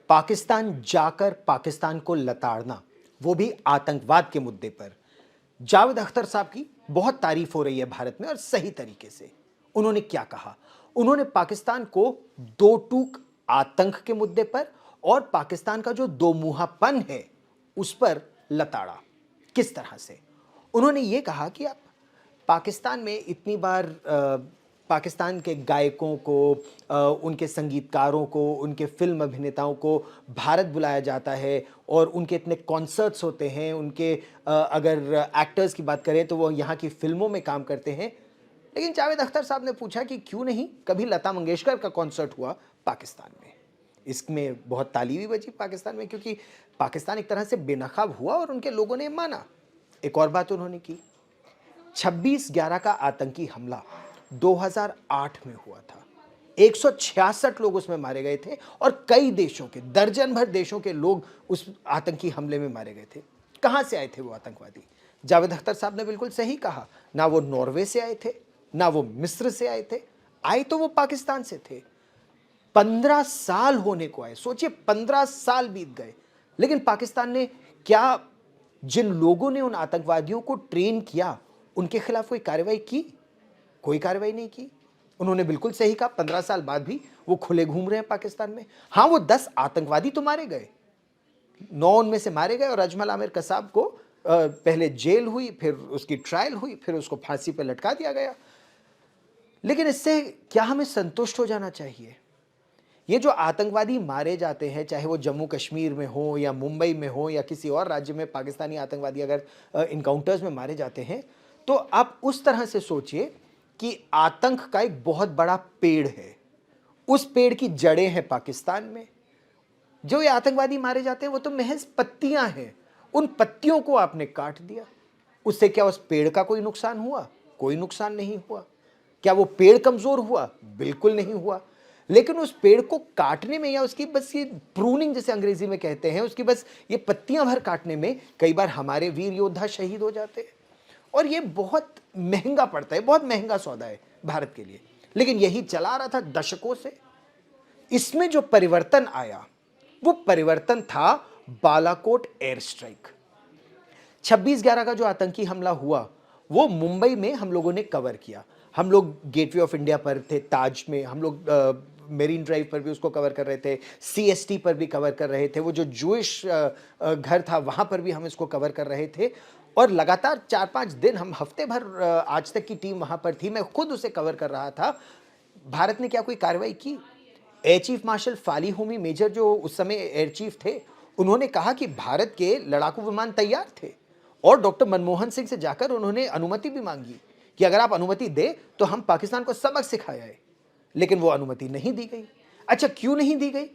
पाकिस्तान जाकर पाकिस्तान को लताड़ना, वो भी आतंकवाद के मुद्दे पर। जावेद अख्तर साहब की बहुत तारीफ हो रही है भारत में और सही तरीके से। उन्होंने क्या कहा? उन्होंने पाकिस्तान को दो टूक आतंक के मुद्दे पर और पाकिस्तान का जो दो मुहापन है उस पर लताड़ा। किस तरह से? उन्होंने ये कहा कि आप पाकिस्तान में इतनी बार पाकिस्तान के गायकों को, उनके संगीतकारों को, उनके फिल्म अभिनेताओं को भारत बुलाया जाता है और उनके इतने कॉन्सर्ट्स होते हैं, उनके अगर एक्टर्स की बात करें तो वो यहाँ की फिल्मों में काम करते हैं। लेकिन जावेद अख्तर साहब ने पूछा कि क्यों नहीं कभी लता मंगेशकर का कॉन्सर्ट हुआ पाकिस्तान में। इसमें बहुत ताली भी बजी पाकिस्तान में, क्योंकि पाकिस्तान एक तरह से बेनकाब हुआ और उनके लोगों ने माना। एक और बात उन्होंने की, 26/11 का आतंकी हमला 2008 में हुआ था। 166 लोग उसमें मारे गए थे और कई देशों के, दर्जन भर देशों के लोग उस आतंकी हमले में मारे गए थे। कहां से आए थे वो आतंकवादी? जावेद अख्तर साहब ने बिल्कुल सही कहा, ना वो नॉर्वे से आए थे, ना वो मिस्र से आए थे, आए तो वो पाकिस्तान से थे। 15 साल होने को आए, सोचिए 15 साल बीत गए। लेकिन पाकिस्तान ने क्या, जिन लोगों ने उन आतंकवादियों को ट्रेन किया उनके खिलाफ कोई कार्रवाई की? कोई कार्रवाई नहीं की। उन्होंने बिल्कुल सही कहा, 15 साल बाद भी वो खुले घूम रहे हैं पाकिस्तान में। हां, वो 10 आतंकवादी तो मारे गए, 9 उनमें से मारे गए और अजमल आमिर कसाब को पहले जेल हुई, फिर उसकी ट्रायल हुई, फिर उसको फांसी पर लटका दिया गया। लेकिन इससे क्या हमें संतुष्ट हो जाना चाहिए? ये जो आतंकवादी मारे जाते हैं, चाहे वो जम्मू कश्मीर में हो या मुंबई में हो या किसी और राज्य में, पाकिस्तानी आतंकवादी अगर इनकाउंटर्स में मारे जाते हैं, तो आप उस तरह से सोचिए कि आतंक का एक बहुत बड़ा पेड़ है, उस पेड़ की जड़ें हैं पाकिस्तान में। जो ये आतंकवादी मारे जाते हैं वो तो महज पत्तियां हैं, उन पत्तियों को आपने काट दिया। उससे क्या उस पेड़ का कोई नुकसान हुआ? कोई नुकसान नहीं हुआ। क्या वो पेड़ कमजोर हुआ? बिल्कुल नहीं हुआ। लेकिन उस पेड़ को काटने में या उसकी बस ये प्रूनिंग जिसे अंग्रेजी में कहते हैं, उसकी बस ये पत्तियां भर काटने में कई बार हमारे वीर योद्धा शहीद हो जाते हैं और ये बहुत महंगा पड़ता है, बहुत महंगा सौदा है भारत के लिए। लेकिन यही चला रहा था दशकों से। इसमें जो परिवर्तन आया वो परिवर्तन था बालाकोट एयर स्ट्राइक। 26/11 का जो आतंकी हमला हुआ वो मुंबई में हम लोगों ने कवर किया। हम लोग गेटवे ऑफ इंडिया पर थे, ताज में, हम लोग मेरीन ड्राइव पर भी उसको कवर कर रहे थे, सीएसटी पर भी कवर कर रहे थे, वो जो जूइश घर था वहां पर भी हम इसको कवर कर रहे थे और लगातार 4-5 दिन, हम हफ्ते भर, आज तक की टीम वहां पर थी, मैं खुद उसे कवर कर रहा था। भारत ने क्या कोई कार्रवाई की? Air chief marshal Fali Homi Major जो उस समय एयर चीफ थे, उन्होंने कहा कि भारत के लड़ाकू विमान तैयार थे और डॉक्टर मनमोहन सिंह से जाकर उन्होंने अनुमति भी मांगी कि अगर आप अनुमति दे तो हम पाकिस्तान को सबक सिखाया है। लेकिन वो अनुमति नहीं दी गई। अच्छा, क्यों नहीं दी गई?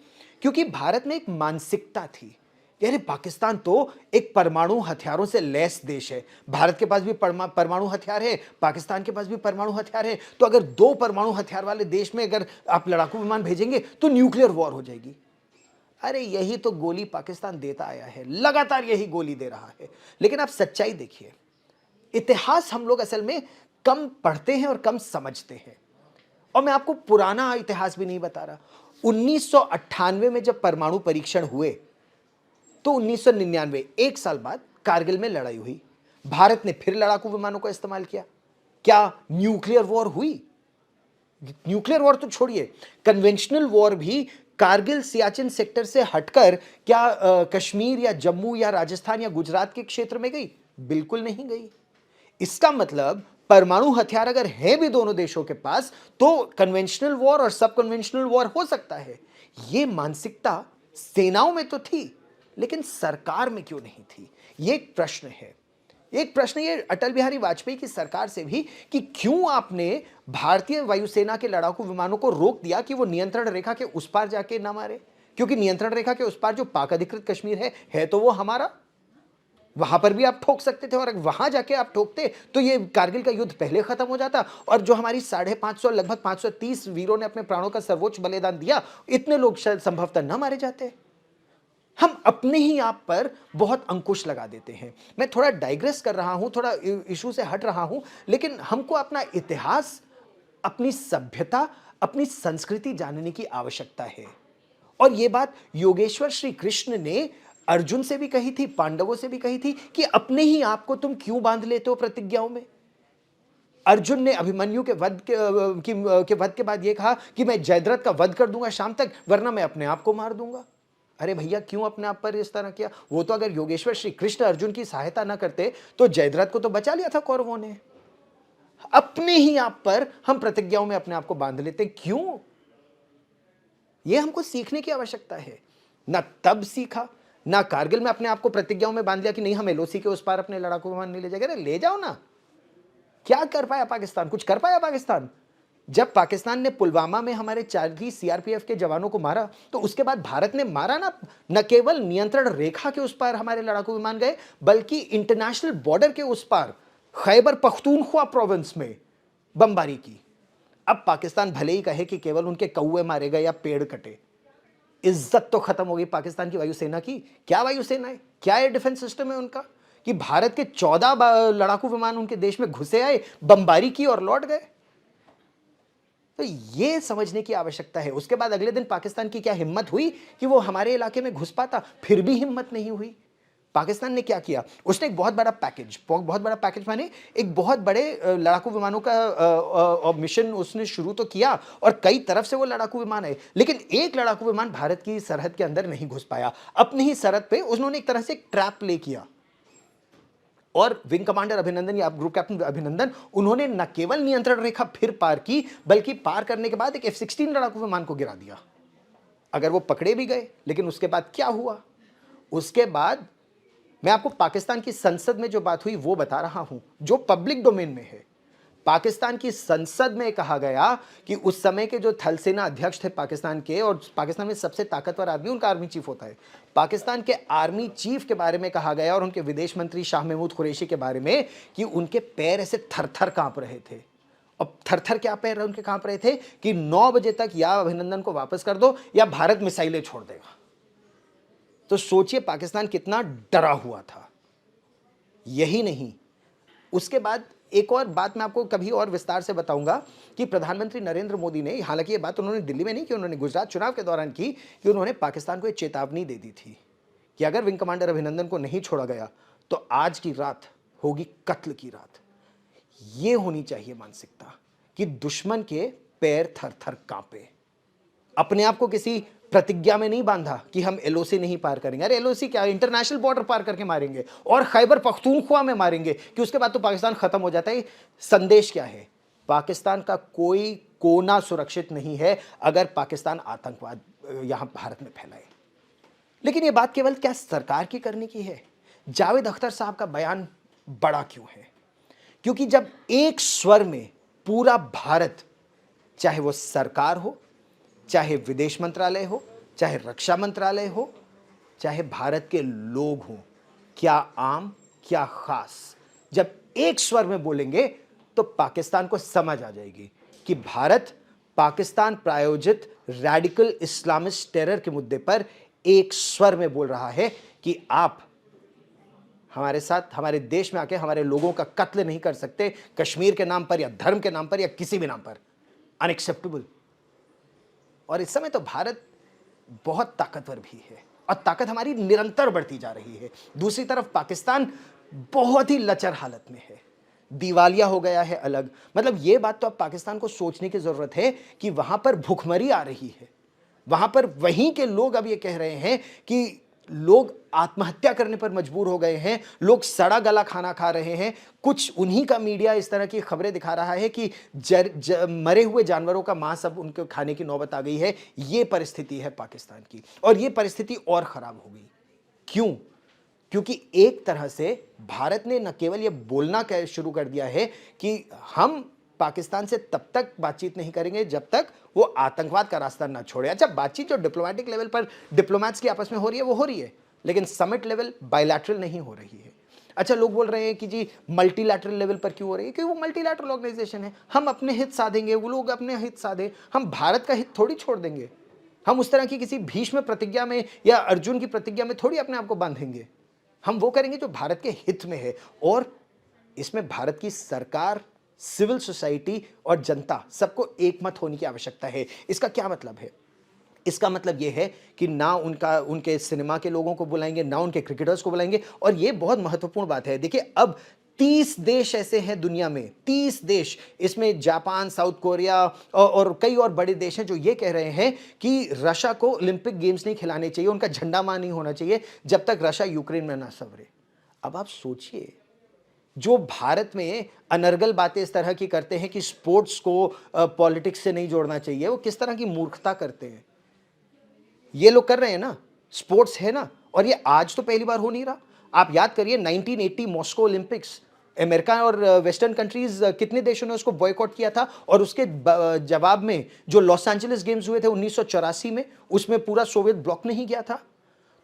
क्योंकि भारत में एक मानसिकता थी, यानी पाकिस्तान तो एक परमाणु हथियारों से लैस देश है। भारत के पास भी परमाणु हथियार है, पाकिस्तान के पास भी परमाणु हथियार है। तो अगर दो परमाणु हथियार वाले देश में अगर आप लड़ाकू विमान भेजेंगे तो न्यूक्लियर वॉर हो जाएगी। अरे यही तो गोली पाकिस्तान देता आया है, लगातार यही गोली दे रहा है। लेकिन आप सच्चाई देखिए, इतिहास हम लोग असल में कम पढ़ते हैं और कम समझते हैं। और मैं आपको पुराना इतिहास भी नहीं बता रहा। 1998 में जब परमाणु परीक्षण हुए तो 1999, एक साल बाद कारगिल में लड़ाई हुई, भारत ने फिर लड़ाकू विमानों का इस्तेमाल किया। क्या न्यूक्लियर वॉर हुई? न्यूक्लियर वॉर तो छोड़िए, कन्वेंशनल वॉर भी कारगिल सियाचिन सेक्टर से हटकर क्या कश्मीर या जम्मू या राजस्थान या गुजरात के क्षेत्र में गई? बिल्कुल नहीं गई। इसका मतलब परमाणु हथियार अगर है भी दोनों देशों के पास तो कन्वेंशनल वॉर और सब कन्वेंशनल वॉर हो सकता है। यह मानसिकता सेनाओं में तो थी, लेकिन सरकार में क्यों नहीं थी? यह एक प्रश्न है। एक प्रश्न ये अटल बिहारी वाजपेयी की सरकार से भी कि क्यों आपने भारतीय वायुसेना के लड़ाकू विमानों को रोक दिया कि वो नियंत्रण रेखा के उस पार जाके ना मारे? क्योंकि नियंत्रण रेखा के उस पार जो पाक अधिकृत कश्मीर है तो वो हमारा, वहां पर भी आप ठोक सकते थे और अगर वहां जाके आप ठोकते तो ये कारगिल का युद्ध पहले खत्म हो जाता और जो हमारी 550, लगभग 530 वीरों ने अपने प्राणों का सर्वोच्च बलिदान दिया, इतने लोग शायद संभवतः न मारे जाते। हम अपने ही आप पर बहुत अंकुश लगा देते हैं। मैं थोड़ा डाइग्रेस कर रहा हूं, थोड़ा इशू से हट रहा हूं, लेकिन हमको अपना इतिहास, अपनी सभ्यता, अपनी संस्कृति जानने की आवश्यकता है। और ये बात योगेश्वर श्री कृष्ण ने अर्जुन से भी कही थी, पांडवों से भी कही थी कि अपने ही आप को तुम क्यों बांध लेते हो प्रतिज्ञाओं में। अर्जुन ने अभिमन्यु के वध के वध के बाद यह कहा कि मैं जयद्रथ का वध कर दूंगा शाम तक, वरना मैं अपने आप को मार दूंगा। अरे भैया, क्यों अपने आप पर इस तरह किया? वो तो अगर योगेश्वर श्री कृष्ण अर्जुन की सहायता ना करते तो जयद्रथ को तो बचा लिया था कौरवों ने। अपने ही आप पर हम प्रतिज्ञाओं में अपने आप को बांध लेते, क्यों? यह हमको सीखने की आवश्यकता है। ना तब सीखा, ना कारगिल में अपने आप को प्रतिज्ञाओं में बांध लिया कि नहीं, हम एलओसी के उस पार अपने लड़ाकू विमान नहीं ले जाएंगे। अरे ले जाओ ना। क्या कर पाया पाकिस्तान? कुछ कर पाया पाकिस्तान? जब पाकिस्तान ने पुलवामा में हमारे 40 सीआरपीएफ के जवानों को मारा, तो उसके बाद भारत ने मारा ना, न केवल नियंत्रण रेखा के उस पार हमारे लड़ाकू विमान गए, बल्कि इंटरनेशनल बॉर्डर के उस पार खैबर पख्तूनख्वा प्रोविंस में बमबारी की। अब पाकिस्तान भले ही कहे कि केवल उनके कौवे मारे गए या पेड़ कटे, इज्जत तो खत्म हो गई पाकिस्तान की वायुसेना की। क्या वायुसेना है, क्या ये डिफेंस सिस्टम है उनका कि भारत के 14 लड़ाकू विमान उनके देश में घुसे आए, बमबारी की और लौट गए? तो ये समझने की आवश्यकता है। उसके बाद अगले दिन पाकिस्तान की क्या हिम्मत हुई कि वो हमारे इलाके में घुस पाता? फिर भी हिम्मत नहीं हुई। पाकिस्तान ने क्या किया? उसने एक बहुत बड़ा पैकेज माने एक बहुत बड़े लड़ाकू विमानों का मिशन उसने शुरू तो किया, और कई तरफ से वो लड़ाकू विमान आए, लेकिन एक लड़ाकू विमान भारत की सरहद के अंदर नहीं घुस पाया। अपनी ही सरहद पे उन्होंने एक तरह से एक ट्रैप प्ले किया, और विंग कमांडर अभिनंदन या ग्रुप कैप्टन अभिनंदन, उन्होंने न केवल नियंत्रण रेखा फिर पार की, बल्कि पार करने के बाद एक F-16 लड़ाकू विमान को गिरा दिया। अगर वो पकड़े भी गए, लेकिन उसके बाद क्या हुआ? उसके बाद मैं आपको पाकिस्तान की संसद में जो बात हुई वो बता रहा हूं, जो पब्लिक डोमेन में है। पाकिस्तान की संसद में कहा गया कि उस समय के जो थल सेना अध्यक्ष थे पाकिस्तान के, और पाकिस्तान में सबसे ताकतवर आदमी उनका आर्मी चीफ होता है, पाकिस्तान के आर्मी चीफ के बारे में कहा गया, और उनके विदेश मंत्री शाह महमूद कुरैशी के बारे में, कि उनके पैर ऐसे थर-थर कांप रहे थे। अब थर-थर क्या पैर उनके कांप रहे थे कि 9 बजे तक या अभिनंदन को वापस कर दो या भारत मिसाइलें छोड़ देगा। तो सोचिए पाकिस्तान कितना डरा हुआ था। यही नहीं, उसके बाद एक और बात मैं आपको कभी और विस्तार से बताऊंगा कि प्रधानमंत्री नरेंद्र मोदी ने, हालांकि ये बात उन्होंने दिल्ली में नहीं की, उन्होंने गुजरात चुनाव के दौरान की, कि उन्होंने पाकिस्तान को एक चेतावनी दे दी थी कि अगर विंग कमांडर अभिनंदन को नहीं छोड़ा गया तो आज की रात होगी कत्ल की रात। ये होनी चाहिए मानसिकता कि दुश्मन के पैर थर थर कांपे। अपने आप को किसी प्रतिज्ञा में नहीं बांधा कि हम एलओसी नहीं पार करेंगे। अरे एलओसी क्या, इंटरनेशनल बॉर्डर पार करके मारेंगे, और खैबर पख्तूनख्वा में मारेंगे कि उसके बाद तो पाकिस्तान खत्म हो जाता है। संदेश क्या है? पाकिस्तान का कोई कोना सुरक्षित नहीं है अगर पाकिस्तान आतंकवाद यहां भारत में फैलाए। लेकिन यह बात केवल क्या सरकार की करने की है? जावेद अख्तर साहब का बयान बड़ा क्यों है? क्योंकि जब एक स्वर में पूरा भारत, चाहे वो सरकार हो, चाहे विदेश मंत्रालय हो, चाहे रक्षा मंत्रालय हो, चाहे भारत के लोग हों, क्या आम क्या खास, जब एक स्वर में बोलेंगे तो पाकिस्तान को समझ आ जाएगी कि भारत पाकिस्तान प्रायोजित रैडिकल इस्लामिस्ट टेरर के मुद्दे पर एक स्वर में बोल रहा है कि आप हमारे साथ, हमारे देश में आके हमारे लोगों का कत्ल नहीं कर सकते, कश्मीर के नाम पर या धर्म के नाम पर या किसी भी नाम पर। अनएक्सेप्टेबल। और इस समय तो भारत बहुत ताकतवर भी है, और ताकत हमारी निरंतर बढ़ती जा रही है। दूसरी तरफ पाकिस्तान बहुत ही लचर हालत में है, दिवालिया हो गया है अलग। मतलब ये बात तो अब पाकिस्तान को सोचने की जरूरत है कि वहां पर भुखमरी आ रही है, वहां पर वहीं के लोग अब ये कह रहे हैं कि लोग आत्महत्या करने पर मजबूर हो गए हैं, लोग सड़ा गला खाना खा रहे हैं। कुछ उन्हीं का मीडिया इस तरह की खबरें दिखा रहा है कि मरे हुए जानवरों का मांस अब उनके खाने की नौबत आ गई है। ये परिस्थिति है पाकिस्तान की, और ये परिस्थिति और खराब हो गई। क्यों? क्योंकि एक तरह से भारत ने न केवल ये बोलना शुरू कर दिया है कि हम पाकिस्तान से तब तक बातचीत नहीं करेंगे जब तक वो आतंकवाद का रास्ता ना छोड़े। अच्छा, बातचीत जो डिप्लोमेटिक लेवल पर डिप्लोमैट्स की आपस में हो रही है वो हो रही है, लेकिन समिट लेवल बायलैटरल नहीं हो रही है। अच्छा, लोग बोल रहे हैं कि जी मल्टीलैटरल लेवल पर क्यों हो रही है? क्योंकि वो मल्टीलैटरल ऑर्गेनाइजेशन है, हम अपने हित साधेंगे, वो लोग अपने हित साधे, हम भारत का हित थोड़ी छोड़ देंगे। हम उस तरह की किसी भीष्म प्रतिज्ञा में या अर्जुन की प्रतिज्ञा में थोड़ी अपने आप को बांधेंगे। हम वो करेंगे जो भारत के हित में है, और इसमें भारत की सरकार, सिविल सोसाइटी और जनता सबको एकमत होने की आवश्यकता है। इसका क्या मतलब है? इसका मतलब ये है कि ना उनके सिनेमा के लोगों को बुलाएंगे, ना उनके क्रिकेटर्स को बुलाएंगे। और ये बहुत महत्वपूर्ण बात है। देखिए, अब 30 देश ऐसे हैं दुनिया में, 30 देश, इसमें जापान, साउथ कोरिया और कई और बड़े देश हैं जो ये कह रहे हैं कि रशिया को ओलंपिक गेम्स नहीं खिलाने चाहिए, उनका झंडा मान नहीं होना चाहिए जब तक रशिया यूक्रेन में ना संवरे। अब आप सोचिए, जो भारत में अनर्गल बातें इस तरह की करते हैं कि स्पोर्ट्स को पॉलिटिक्स से नहीं जोड़ना चाहिए, वो किस तरह की मूर्खता करते हैं। ये लोग कर रहे हैं ना, स्पोर्ट्स है ना, और ये आज तो पहली बार हो नहीं रहा। आप याद करिए 1980 मॉस्को ओलंपिक्स, अमेरिका और वेस्टर्न कंट्रीज, कितने देशों ने उसको बॉयकॉट किया था, और उसके जवाब में जो लॉस एंजलिस गेम्स हुए थे 1984 में, उसमें पूरा सोवियत ब्लॉक नहीं गया था।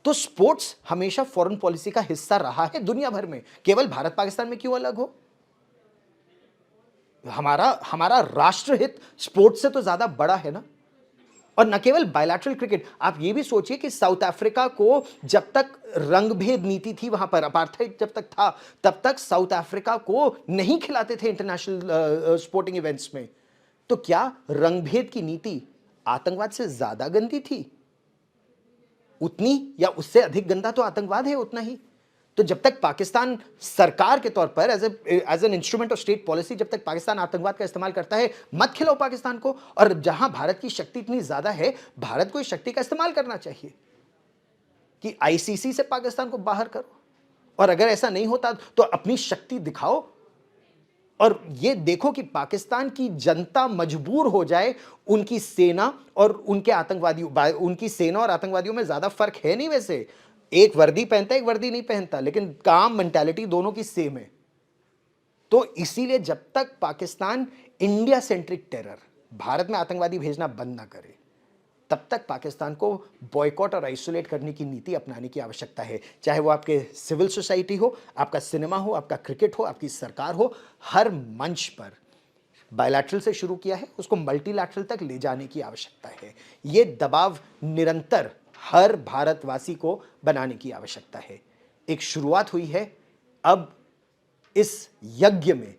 तो स्पोर्ट्स हमेशा फॉरेन पॉलिसी का हिस्सा रहा है दुनिया भर में, केवल भारत पाकिस्तान में क्यों अलग हो। हमारा राष्ट्रहित स्पोर्ट्स से तो ज्यादा बड़ा है ना। और न केवल बायलैटरल क्रिकेट, आप ये भी सोचिए कि साउथ अफ्रीका को जब तक रंगभेद नीति थी, वहां पर अपार्थाइड जब तक था, तब तक साउथ अफ्रीका को नहीं खिलाते थे इंटरनेशनल स्पोर्टिंग इवेंट्स में। तो क्या रंगभेद की नीति आतंकवाद से ज्यादा गंदी थी? उतनी या उससे अधिक गंदा तो आतंकवाद है, उतना ही। तो जब तक पाकिस्तान सरकार के तौर पर as an instrument of state policy, जब तक पाकिस्तान आतंकवाद का इस्तेमाल करता है, मत खिलाओ पाकिस्तान को। और जहां भारत की शक्ति इतनी ज्यादा है, भारत को इस शक्ति का इस्तेमाल करना चाहिए कि आईसीसी से पाकिस्तान को बाहर करो, और अगर ऐसा नहीं होता तो अपनी शक्ति दिखाओ। और ये देखो कि पाकिस्तान की जनता मजबूर हो जाए, उनकी सेना और उनकी सेना और आतंकवादियों में ज्यादा फर्क है नहीं वैसे। एक वर्दी पहनता है, एक वर्दी नहीं पहनता, लेकिन काम मेंटालिटी दोनों की सेम है। तो इसीलिए जब तक Pakistan India centric terror, Bharat में आतंकवादी भेजना बंद ना करे, तब तक पाकिस्तान को बॉयकॉट और आइसोलेट करने की नीति अपनाने की आवश्यकता है। चाहे वो आपके सिविल सोसाइटी हो, आपका सिनेमा हो, आपका क्रिकेट हो, आपकी सरकार हो, हर मंच पर बायलैटरल से शुरू किया है, उसको मल्टीलैटरल तक ले जाने की आवश्यकता है। ये दबाव निरंतर हर भारतवासी को बनाने की आवश्यकता है। एक शुरुआत हुई है, अब इस यज्ञ में,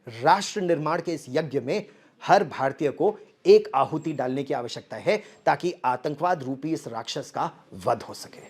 राष्ट्र निर्माण के इस यज्ञ में हर भारतीय को एक आहुति डालने की आवश्यकता है, ताकि आतंकवाद रूपी इस राक्षस का वध हो सके।